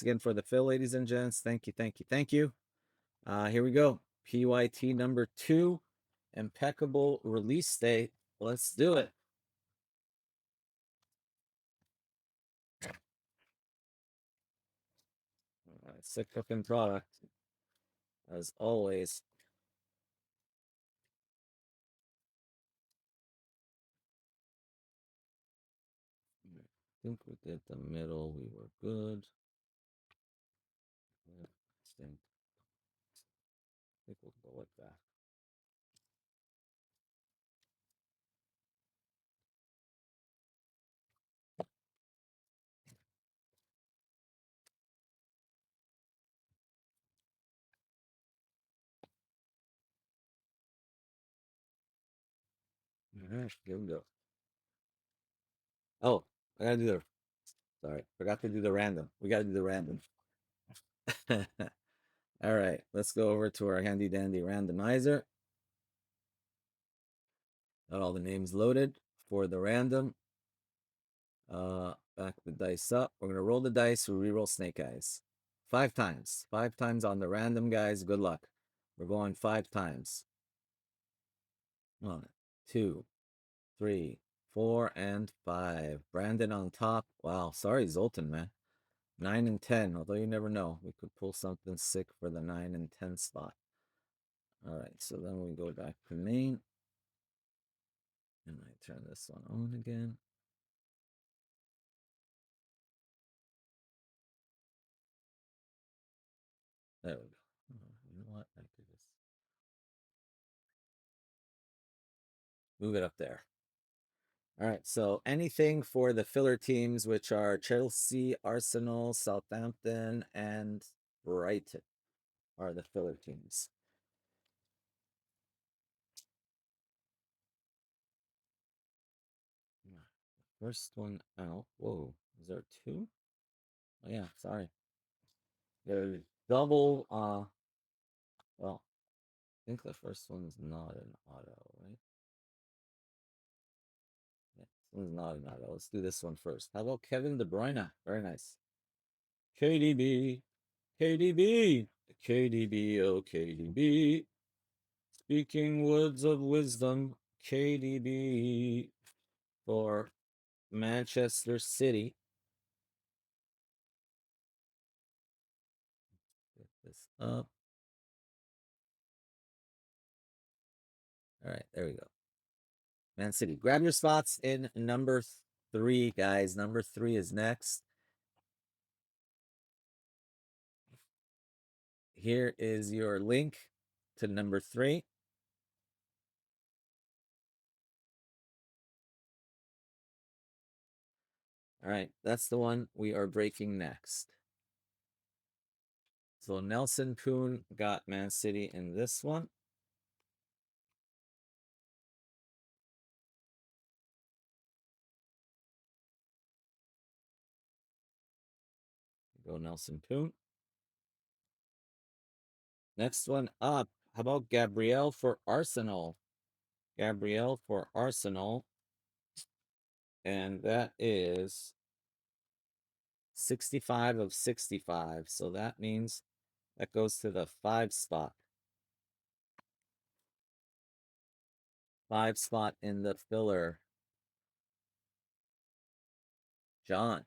again for the fill, ladies and gents. Thank you, thank you, thank you. Here we go. PYT number 2, Impeccable release date. Let's do it. All right, sick cooking product, as always. I think we did the middle. We were good. Yeah, I think we'll go with that. All right, here we go. Oh, I gotta do the. Sorry, forgot to do the random. We gotta do the random. All right, let's go over to our handy dandy randomizer. Got all the names loaded for the random. Back the dice up. We're gonna roll the dice. We reroll snake eyes 5 times. 5 times on the random, guys. Good luck. We're going 5 times. 1, 2, 3, 4, and 5. Brandon on top. Wow, sorry, Zoltan, man. 9 and 10. Although you never know, we could pull something sick for the 9 and 10 spot. All right, so then we go back to main, and I turn this one on again. There we go. You know what? I could just move it up there. All right, so anything for the filler teams, which are Chelsea, Arsenal, Southampton, and Brighton, are the filler teams. First one out. Whoa, is there 2? Oh yeah, sorry. There's double. Well, I think the first one's not an auto, right? Yeah, this one's not an auto. Let's do this one first. How about Kevin De Bruyne? Very nice. KDB, KDB, KDB, oh KDB. Speaking words of wisdom, KDB for Manchester City. Get this up. All right, there we go. Man City. Grab your spots in number 3, guys. Number 3 is next. Here is your link to number 3. All right, that's the one we are breaking next. So Nelson Poon got Man City in this one. Go Nelson Poon. Next one up. How about Gabrielle for Arsenal? Gabrielle for Arsenal. And that is 65 of 65. So that means that goes to the 5 spot. 5 spot in the filler. John.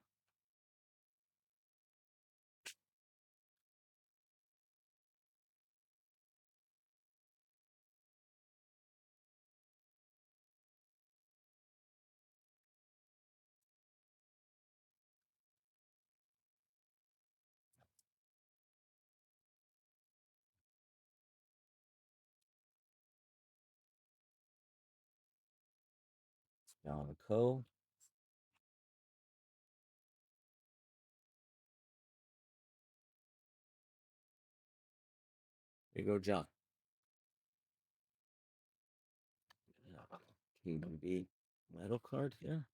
John Co. Here you go, John. KBB metal card here.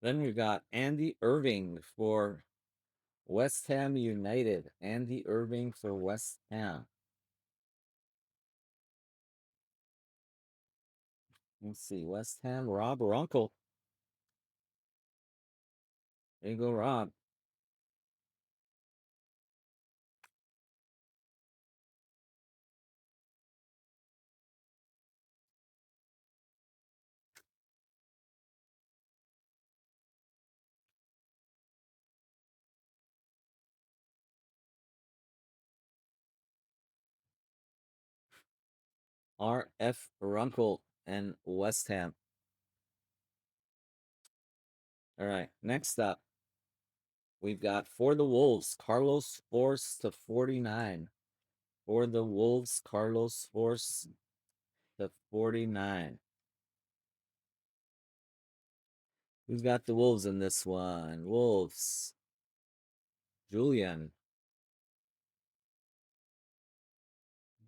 Then we've got Andy Irving for West Ham United. Andy Irving for West Ham. Let's see. West Ham, Rob or Uncle. There you go, Rob. R.F. Runkle and West Ham. All right, next up, we've got for the Wolves, Carlos Force to 49. For the Wolves, Carlos Force to 49. Who's got the Wolves in this one? Wolves. Julian.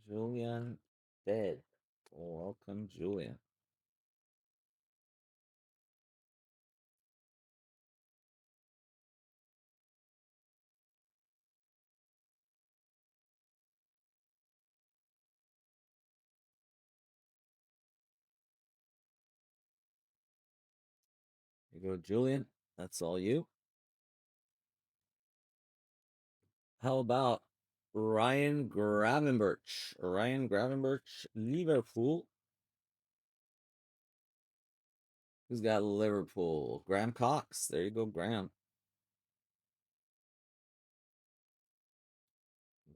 Julian dead. Welcome, Julian. Here you go, Julian. That's all you. How about Ryan Gravenberch? Ryan Gravenberch, Liverpool. Who's got Liverpool? Graham Cox. There you go, Graham.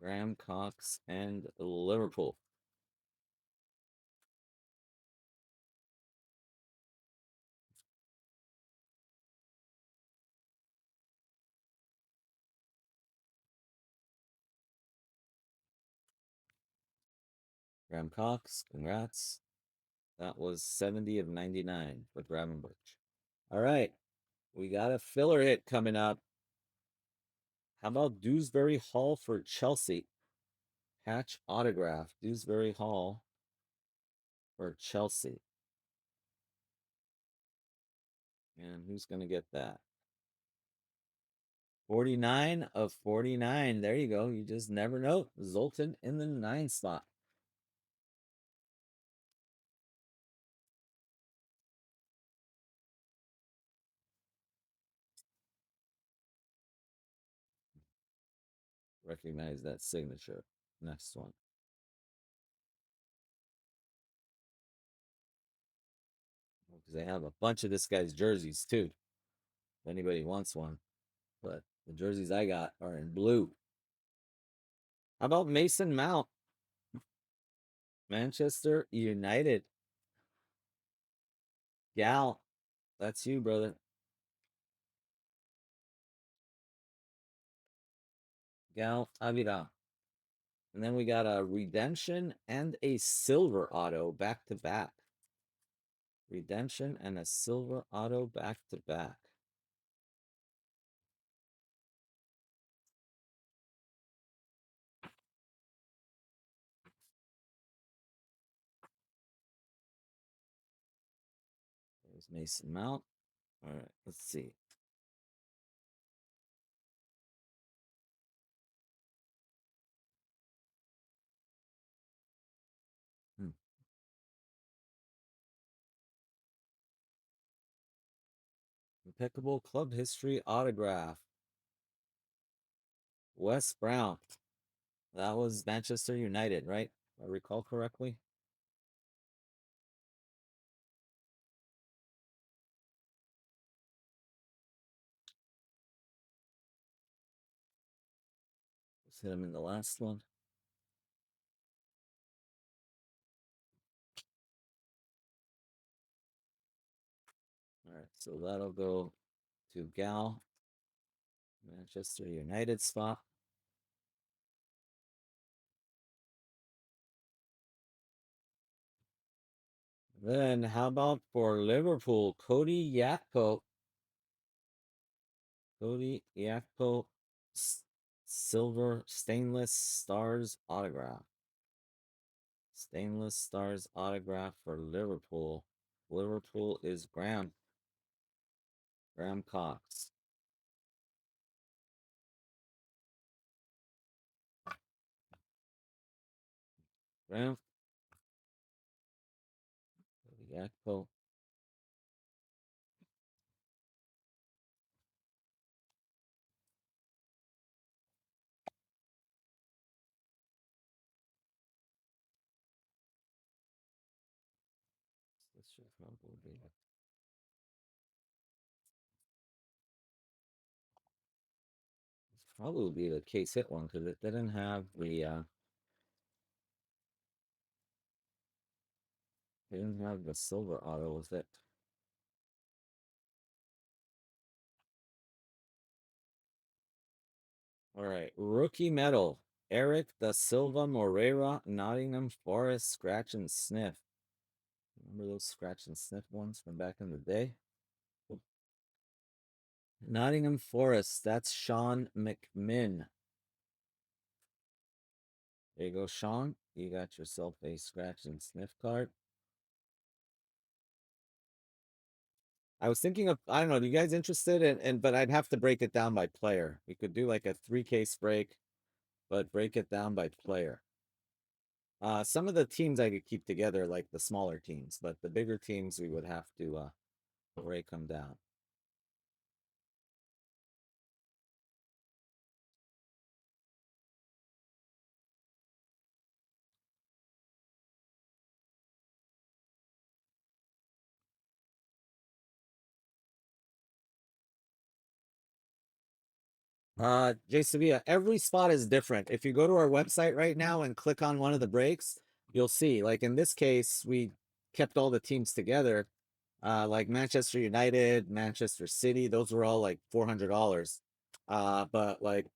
Graham Cox and Liverpool. Graham Cox, congrats. That was 70 of 99 for Gravenberch. All right. We got a filler hit coming up. How about Dewsbury Hall for Chelsea? Patch autograph. Dewsbury Hall for Chelsea. And who's going to get that? 49 of 49. There you go. You just never know. Zoltan in the 9 spot. Recognize that signature. Next one. Because they have a bunch of this guy's jerseys too. If anybody wants one. But the jerseys I got are in blue. How about Mason Mount? Manchester United. Gal, that's you, brother. Gal Avila. And then we got a redemption and a silver auto back to back. Redemption and a silver auto back to back. There's Mason Mount. All right, let's see. Hmm. Impeccable club history autograph. Wes Brown. That was Manchester United, right? If I recall correctly. Let's hit him in the last one. All right, so that'll go to Gal. Manchester United spot. Then how about for Liverpool, Cody Yakpo? Cody Yakpo, silver stainless stars autograph. Stainless stars autograph for Liverpool. Liverpool is Graham. Graham Cox. Graham. Cody Yakpo. Should probably be probably the case hit one because it didn't have the silver auto with it. All right, rookie medal. Eric da Silva Moreira, Nottingham Forest, scratch and sniff. Remember those scratch and sniff ones from back in the day? Nottingham Forest, that's Sean McMinn. There you go, Sean. You got yourself a scratch and sniff card. I was thinking of, I don't know, are you guys interested? But I'd have to break it down by player. We could do like a 3 case break, but break it down by player. Some of the teams I could keep together, like the smaller teams, but the bigger teams we would have to break them down. Jay Sevilla, every spot is different. If you go to our website right now and click on one of the breaks, you'll see, like in this case, we kept all the teams together. Like Manchester United, Manchester City, those were all like $400. But like,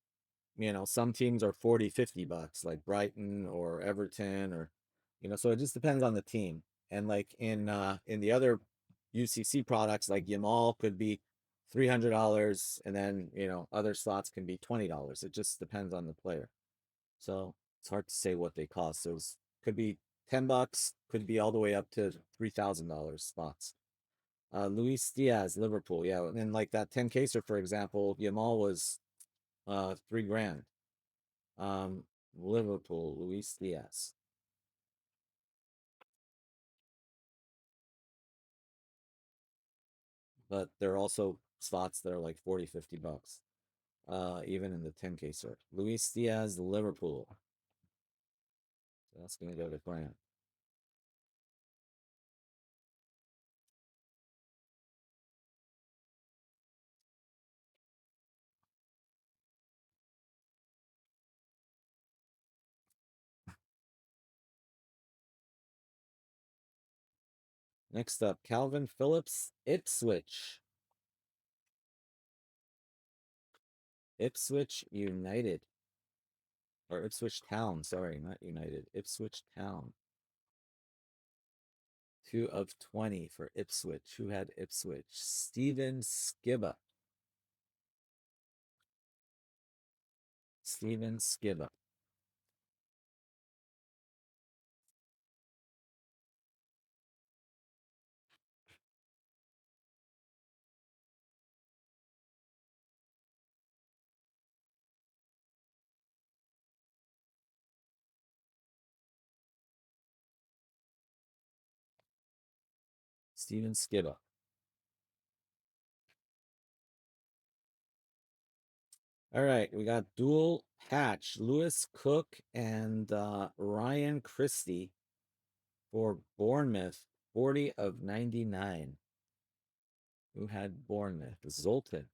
some teams are 40, $50, like Brighton or Everton or, so it just depends on the team. And like in the other UCC products, like Yamal could be $300, and then other slots can be $20. It just depends on the player. So it's hard to say what they cost. So it could be $10, could be all the way up to $3,000 spots. Luis Diaz, Liverpool, yeah, and like that 10 caser, for example, Yamal was 3 grand. Um, Liverpool, Luis Diaz, but there are also spots that are like 40, $50. Even in the 10 caser. Luis Diaz, Liverpool. So that's gonna go to Grant. Next up, Calvin Phillips, Ipswich. Ipswich United. Or Ipswich Town, sorry, not United. Ipswich Town. 2 of 20 for Ipswich. Who had Ipswich? Steven Skibba. Steven Skibba. Steven Skibba. All right, we got dual patch. Lewis Cook and Ryan Christie for Bournemouth. 40 of 99. Who had Bournemouth? Zoltan.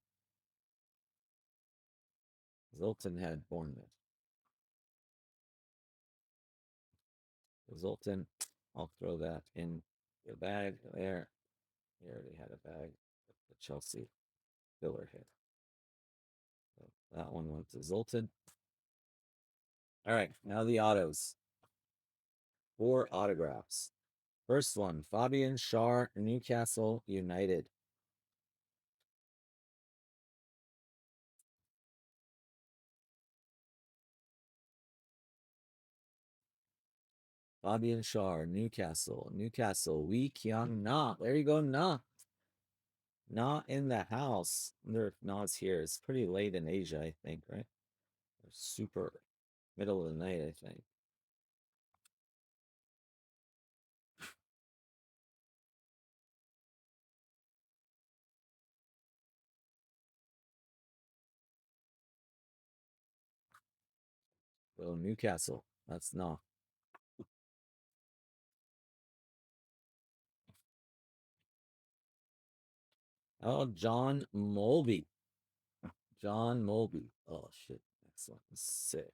Zoltan had Bournemouth. Zoltan, I'll throw that in the bag there. He already had a bag. The Chelsea filler hit. So that one went to Zoltan. All right, now the autos. 4 autographs. First one, Fabian Schär, Newcastle United. Fabian Schär, Newcastle. Newcastle, Wee Kyung Na. There you go, Na. Na in the house. I wonder if Na's here. It's pretty late in Asia, I think, right? Or super middle of the night, I think. So Newcastle. That's Na. Oh, John Molby. John Molby. Oh shit. Next one is sick.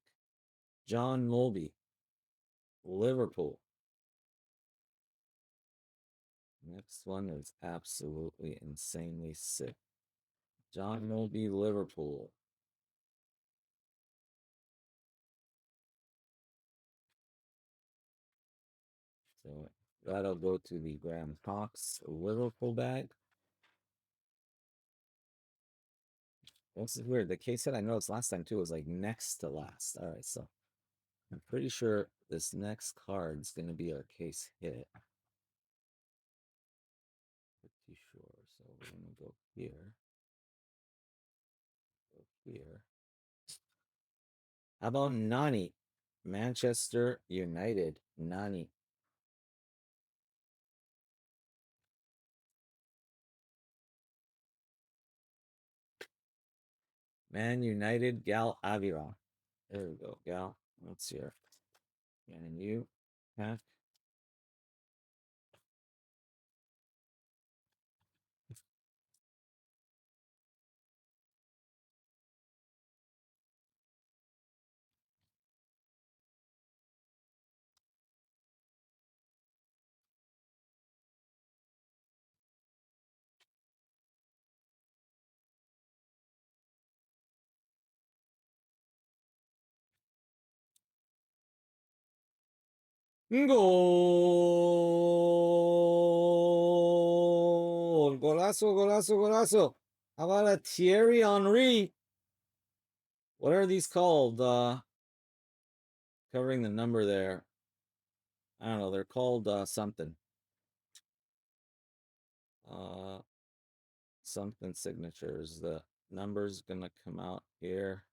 John Molby. Liverpool. Next one is absolutely insanely sick. John Molby, Liverpool. So that'll go to the Graham Cox Liverpool bag. This is weird. The case hit I noticed last time too was like next to last. All right, so I'm pretty sure this next card's gonna be our case hit. Pretty sure. So we're gonna go here. Go here. How about Nani? Manchester United. Nani. Man United Gal Avira. There we go, Gal. Let's see her. And you, pack. Goal! Golazo, golazo, golazo. How about a Thierry Henry? What are these called? Covering the number there. I don't know. They're called something. Uh, something signatures. The number's gonna come out here.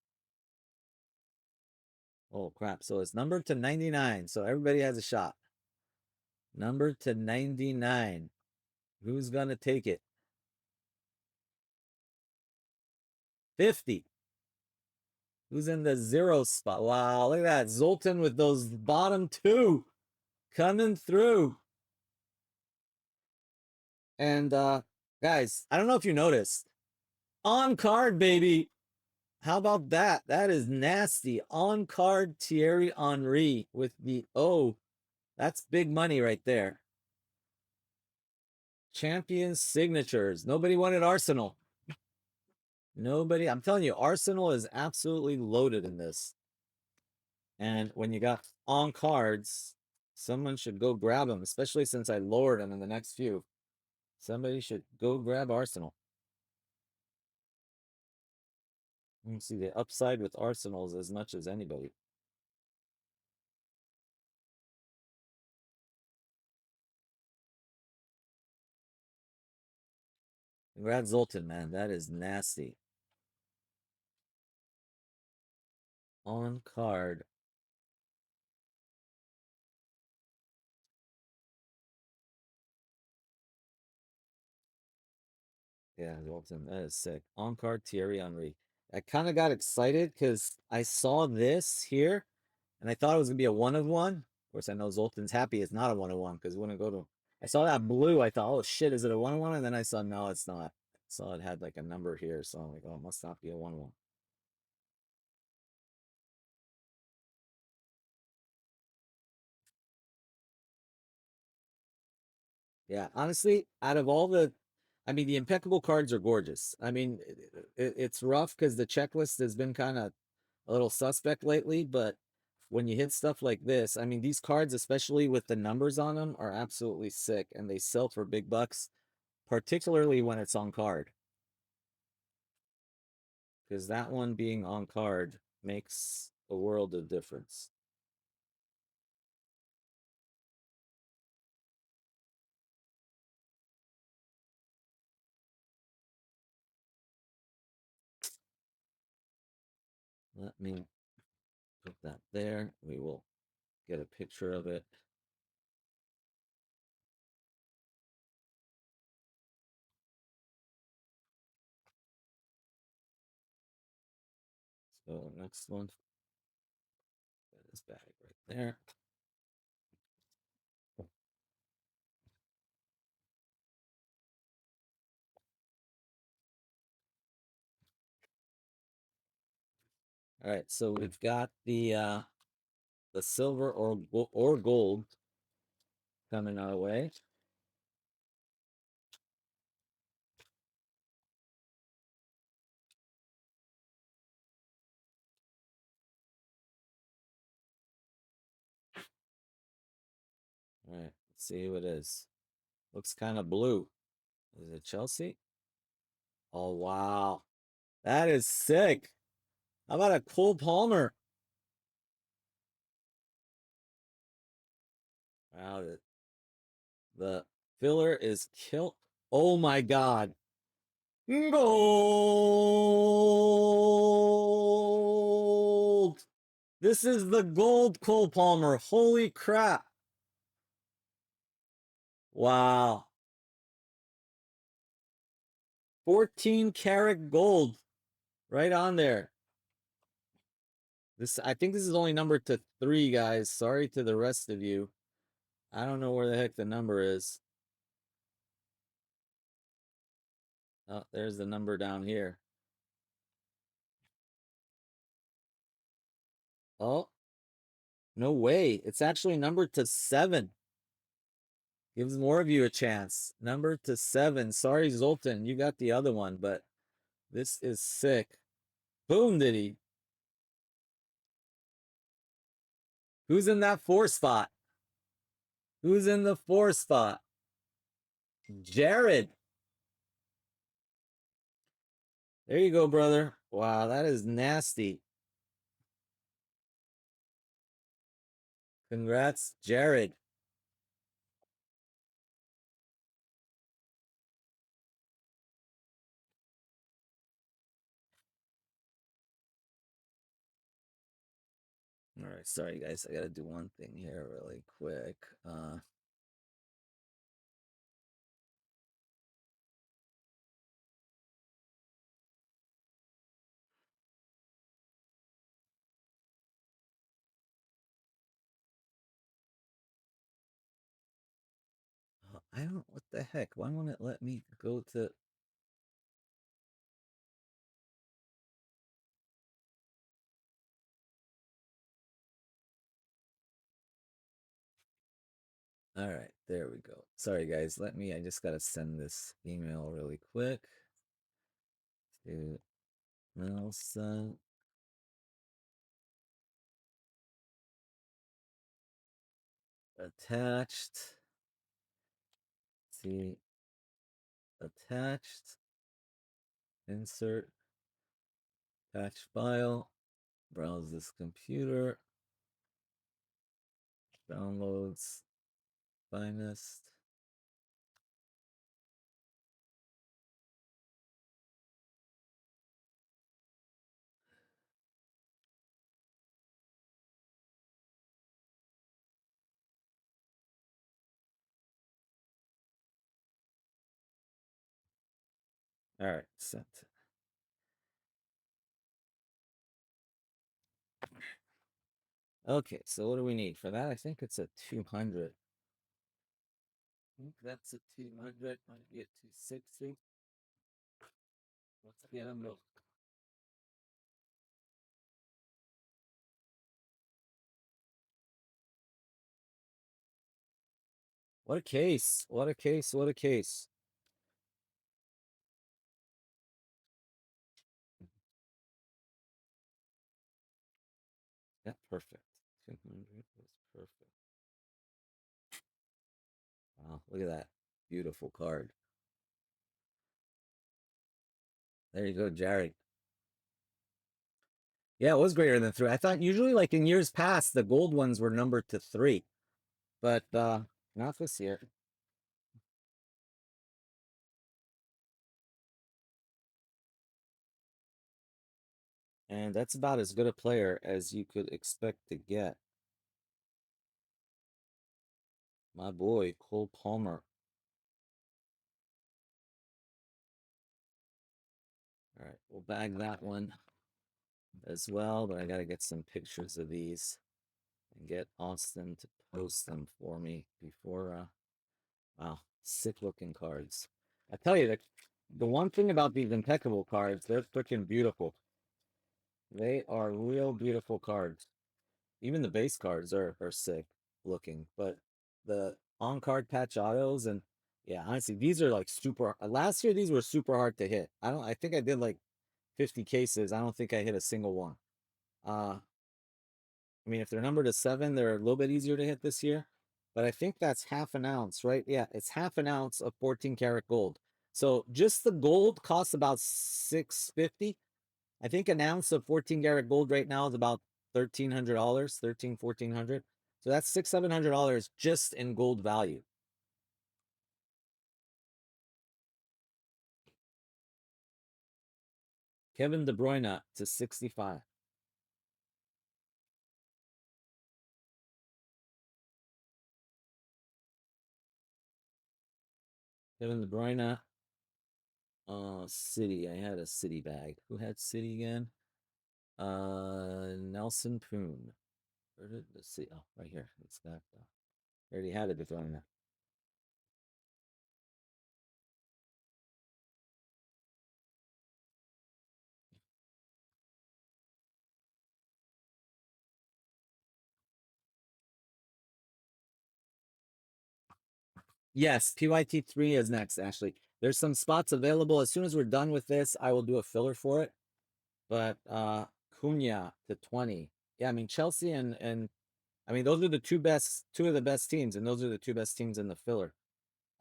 Oh crap! So it's number to 99. So everybody has a shot. Number to 99. Who's gonna take it? 50. Who's in the 0 spot? Wow, look at that. Zoltan with those bottom two coming through. And guys, I don't know if you noticed. On card, baby. How about that? That is nasty. On card Thierry Henry with the O. That's big money right there. Champion signatures. Nobody wanted Arsenal. Nobody. I'm telling you, Arsenal is absolutely loaded in this. And when you got on cards, someone should go grab them, especially since I lowered them in the next few. Somebody should go grab Arsenal. You can see the upside with Arsenals as much as anybody. Congrats, Zoltan, man. That is nasty. On card. Yeah, Zoltan, that is sick. On card Thierry Henry. I kind of got excited because I saw this here and I thought it was gonna be a 1 of 1. Of course, I know Zoltan's happy it's not a 1 of 1 because it wouldn't go to. I saw that blue. I thought, oh shit, is it a 1 of 1? And then I saw no, it's not. I saw it had like a number here, so I'm like, oh, it must not be a 1 of 1. Yeah, honestly, out of all the, I mean, the impeccable cards are gorgeous. I mean, it's rough because the checklist has been kind of a little suspect lately, but when you hit stuff like this, I mean, these cards, especially with the numbers on them, are absolutely sick and they sell for big bucks, particularly when it's on card. Because that one being on card makes a world of difference. Let me put that there. We will get a picture of it. So next one, got his bag right there. All right, so we've got the silver or gold coming our way. All right, let's see who it is. Looks kind of blue. Is it Chelsea? Oh, wow. That is sick. How about a Cole Palmer? Wow, the filler is kill. Oh my God. Gold. This is the gold Cole Palmer. Holy crap. Wow. 14 karat gold. Right on there. I think this is only numbered to 3, guys. Sorry to the rest of you. I don't know where the heck the number is. Oh, there's the number down here. Oh, no way. It's actually numbered to 7. Gives more of you a chance. Number to 7. Sorry, Zoltan, you got the other one, but this is sick. Boom, did he? Who's in that 4 spot? Who's in the 4 spot? Jared. There you go, brother. Wow, that is nasty. Congrats, Jared. All right, sorry guys, I gotta do one thing here really quick. I don't, what the heck? Why won't it let me go to? All right, there we go. Sorry guys, I just gotta send this email really quick to Nelson. Attached. See, attached. Insert. Attach file. Browse this computer. Downloads. Finest. All right, sent. Okay, so what do we need for that? I think it's a 200. I think that's a 200. Might be a 260. Let's get them. What a case. What a case. What a case. Yeah, perfect. 200 was perfect. Wow, look at that. Beautiful card. There you go, Jared. Yeah, it was greater than 3. I thought usually like in years past the gold ones were numbered to 3, but not this year. And that's about as good a player as you could expect to get. My boy, Cole Palmer. All right, we'll bag that one as well, but I got to get some pictures of these and get Austin to post them for me before wow, sick looking cards. I tell you, the one thing about these Impeccable cards, they're freaking beautiful. They are real beautiful cards. Even the base cards are sick looking, but the on card patch autos and yeah, honestly, these are like super. Last year, these were super hard to hit. I think I did like 50 cases. I don't think I hit a single one. I mean, if they're numbered to 7, they're a little bit easier to hit this year. But I think that's half an ounce, right? Yeah, it's half an ounce of 14 karat gold. So just the gold costs about 650. I think an ounce of 14 karat gold right now is about $1,300, 13, 1400. So that's $700 just in gold value. Kevin De Bruyne to 65. Kevin De Bruyne, City. I had a City bag. Who had City again? Nelson Poon. Where did let's see? Oh, right here. It's got. I already had it before. Yes, PYT3 is next. Actually, there's some spots available. As soon as we're done with this, I will do a filler for it. But Cunha to 20. Yeah, I mean Chelsea and I mean those are the two of the best teams, and those are the two best teams in the filler.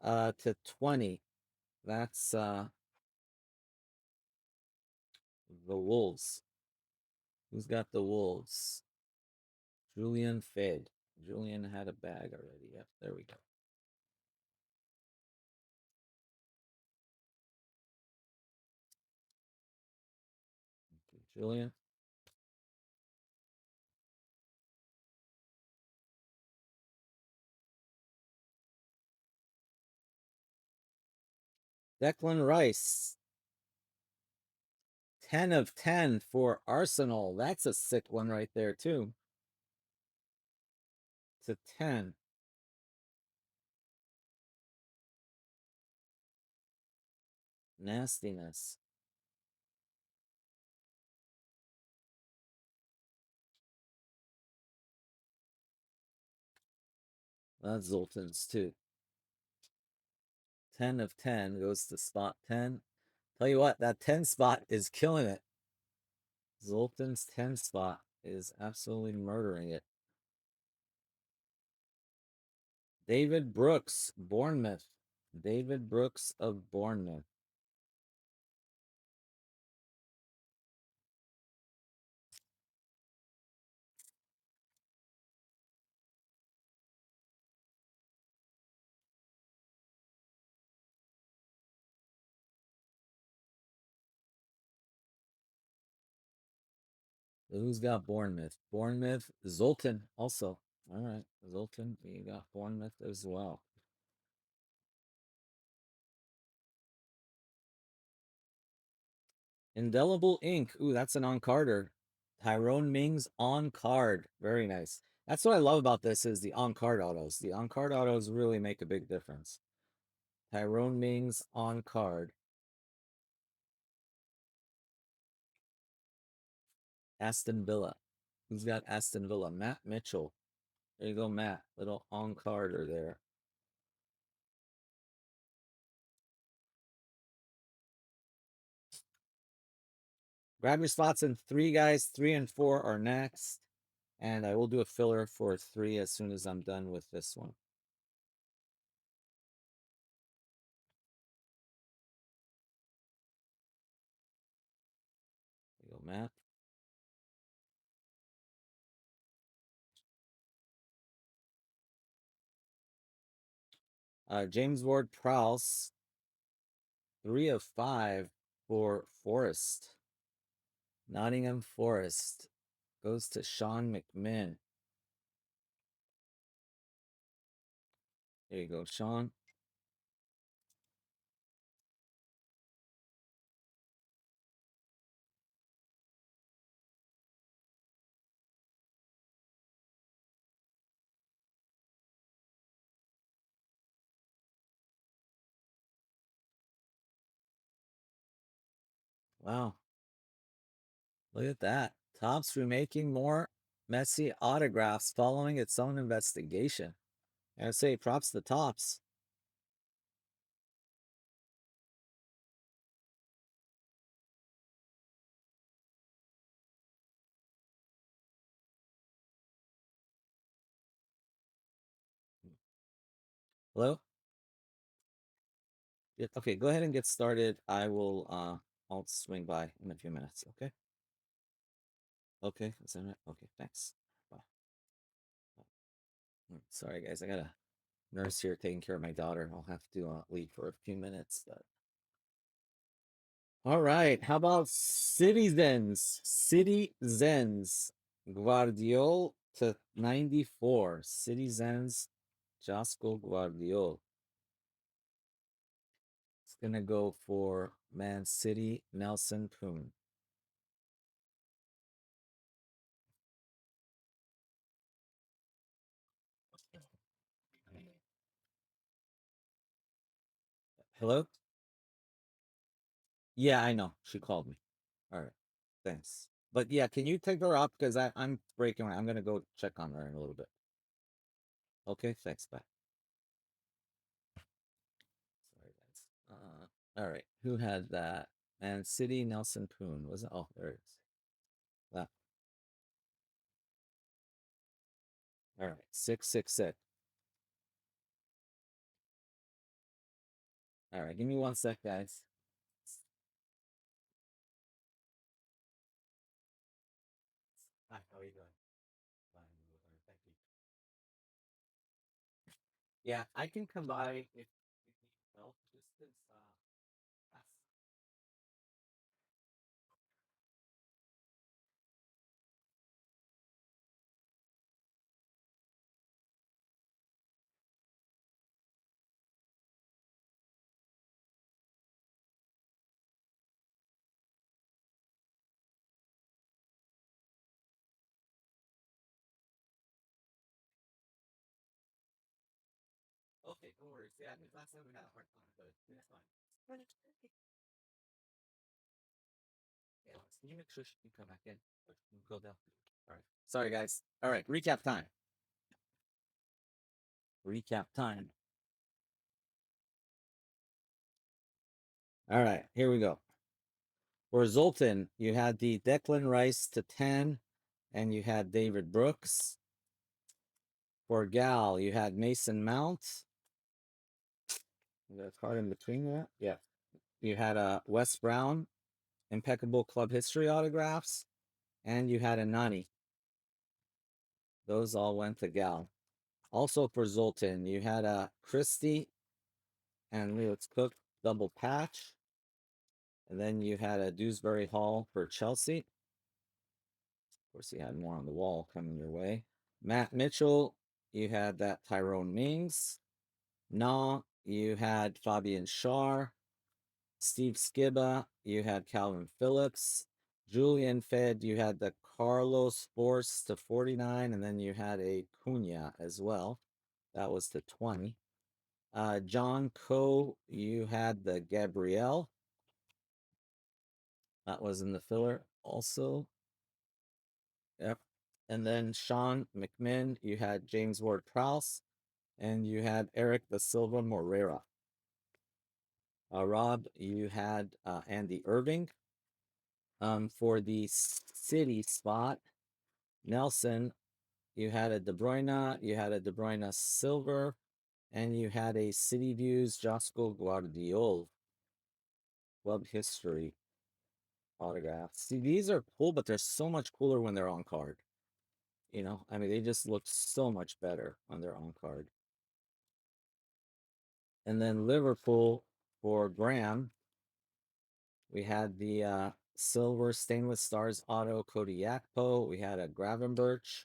To 20. That's the Wolves. Who's got the Wolves? Julian Fed. Julian had a bag already. Yep, there we go. Okay, Julian. Declan Rice. 10 of 10 for Arsenal. That's a sick one right there, too. To 10. Nastiness. That's Zoltan's, too. 10 of 10 goes to spot 10. Tell you what, that 10 spot is killing it. Zoltan's 10 spot is absolutely murdering it. David Brooks, Bournemouth. David Brooks of Bournemouth. Who's got Bournemouth? Bournemouth, Zoltan also. All right, Zoltan, you got Bournemouth as well. Indelible Ink. Ooh, that's an on-carder. Tyrone Mings on card. Very nice. That's what I love about this is the on-card autos. The on-card autos really make a big difference. Tyrone Mings on card. Aston Villa. Who's got Aston Villa? Matt Mitchell. There you go, Matt. Little on-carder there. Grab your spots in 3, guys. 3 and 4 are next. And I will do a filler for 3 as soon as I'm done with this one. There you go, Matt. James Ward-Prowse. 3 of 5 for Forest. Nottingham Forest goes to Sean McMinn. There you go, Sean. Wow. Look at that. Topps remaking more Messi autographs following its own investigation. I say props to Topps. Hello? Yeah, okay, go ahead and get started. I'll swing by in a few minutes, okay? Okay, is that right? Okay, thanks. Bye. Sorry guys, I got a nurse here taking care of my daughter. I'll have to leave for a few minutes. But... All right, how about Citizens? Citizens. Guardiol to 94. Citizens, Josko Guardiol. It's gonna go for Man City, Nelson Poon. Hello? Yeah, I know. She called me. All right. Thanks. But yeah, can you take her up? Because I'm breaking. I'm gonna go check on her in a little bit. Okay, thanks. Bye. Sorry, guys. All right. Who had that? Man City, Nelson Poon. Was it? Oh, there it is. That. All right. 666. All right. Give me 1 sec, guys. Hi, how are you doing? Fine. Thank you. Yeah, I can come by if you need help. Just as fast. Okay, no worries. Yeah, last time we had a hard time, but it's fine. Yeah, can you make sure she can come back in? Or go down. All right. Sorry, guys. All right. Recap time. Recap time. All right. Here we go. For Zoltan, you had the Declan Rice to 10, and you had David Brooks. For Gal, you had Mason Mount. The card in between that. Yeah. You had Wes Brown, Impeccable Club History autographs, and you had a Nani. Those all went to Gal. Also for Zoltan, you had a Christie and Leo's Cook double patch. And then you had a Dewsbury Hall for Chelsea. Of course, you had more on the wall coming your way. Matt Mitchell, you had that Tyrone Mings. Nah, you had Fabian Schär. Steve Skiba, you had Calvin Phillips. Julian Fed, you had the Carlos Force to 49, and then you had a Cunha as well. That was to 20. John Coe, you had the Gabrielle. That was in the filler also. Yep. And then Sean McMinn, you had James Ward Prowse, and you had Eric da Silva Moreira. Rob, you had Andy Irving. For the city spot, Nelson, you had a De Bruyne, you had a De Bruyne Silver, and you had a City Views Josko Guardiol Club History autograph. See, these are cool, but they're so much cooler when they're on card. You know, I mean, they just look so much better when they're on card. And then Liverpool for Graham, we had the silver stainless stars auto Cody Yakpo. We had a Gravenberch.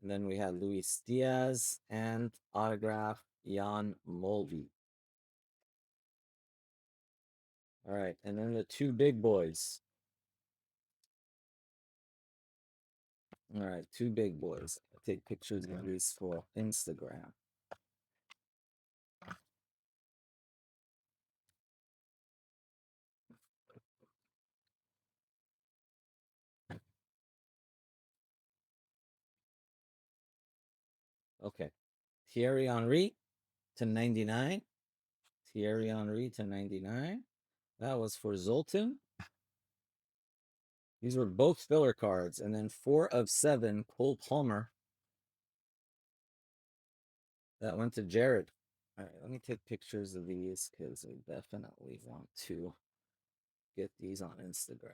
And then we had Luis Diaz and autograph Jan Mulvey. All right, and then the two big boys. All right, two big boys. I take pictures of these for Instagram. Okay. Thierry Henry to 99. Thierry Henry to 99. That was for Zoltan. These were both filler cards. And then 4 of 7, Cole Palmer. That went to Jared. All right, let me take pictures of these because I definitely want to get these on Instagram.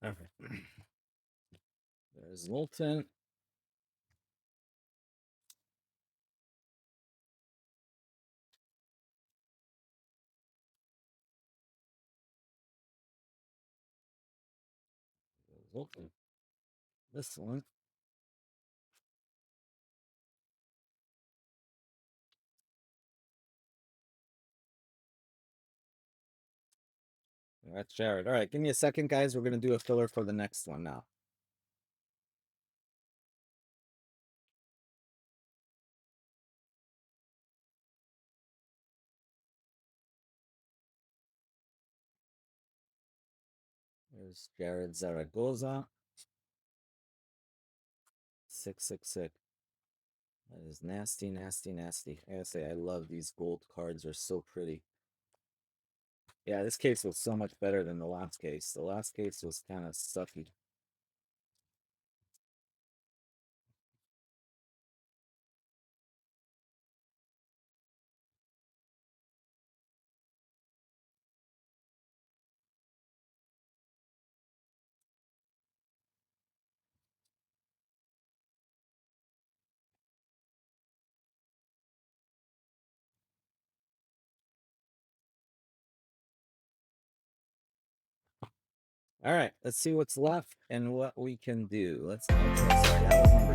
Okay. There's Zoltan. Zoltan. This one. That's Jared. All right, give me a second, guys. We're going to do a filler for the next one now. There's Jared Zaragoza. 666. That is nasty, nasty, nasty. I gotta say, I love these gold cards. They're so pretty. Yeah, this case was so much better than the last case. The last case was kind of sucky. All right, let's see what's left and what we can do. Let's. Okay, sorry, that was number